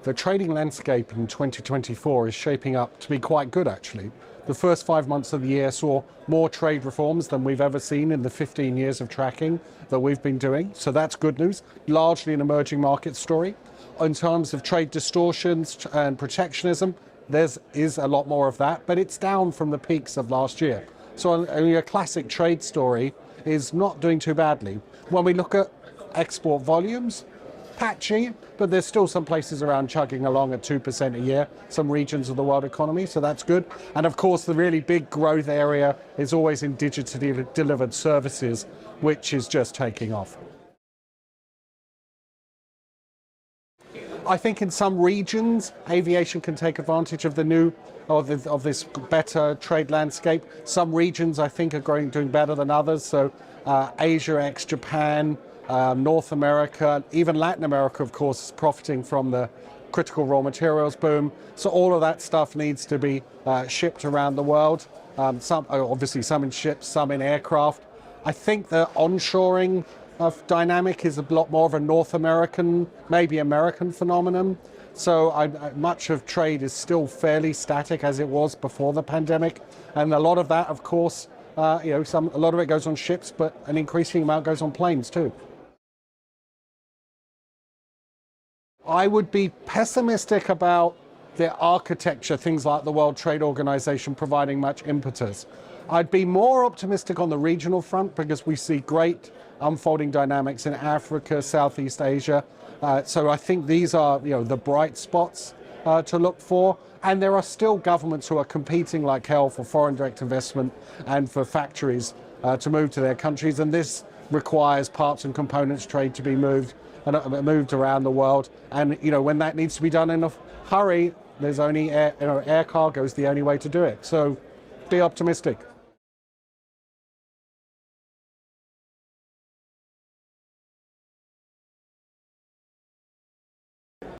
The trading landscape in 2024 is shaping up to be quite good, actually. The first 5 months of the year saw more trade reforms than we've ever seen in the 15 years of tracking that we've been doing. So that's good news, largely an emerging market story. In terms of trade distortions and protectionism, there is a lot more of that, but it's down from the peaks of last year. So a classic trade story is not doing too badly. When we look at export volumes, patchy, but there's still some places around chugging along at 2% a year, some regions of the world economy, so that's good. And of course, the really big growth area is always in digitally delivered services, which is just taking off. I think in some regions, aviation can take advantage of the new, of this better trade landscape. Some regions, I think, are doing better than others. So Asia ex-Japan, North America, even Latin America, of course, is profiting from the critical raw materials boom. So all of that stuff needs to be shipped around the world. Obviously some in ships, some in aircraft. I think the onshoring of dynamic is a lot more of a North American, maybe American phenomenon. So much of trade is still fairly static as it was before the pandemic. And a lot of that, of course, a lot of it goes on ships, but an increasing amount goes on planes too. I would be pessimistic about the architecture, things like the World Trade Organization providing much impetus. I'd be more optimistic on the regional front because we see great unfolding dynamics in Africa, Southeast Asia. So I think these are the bright spots to look for. And there are still governments who are competing like hell for foreign direct investment and for factories to move to their countries. And this requires parts and components trade to be moved around the world. And when that needs to be done in a hurry, there's only air cargo is the only way to do it. So be optimistic.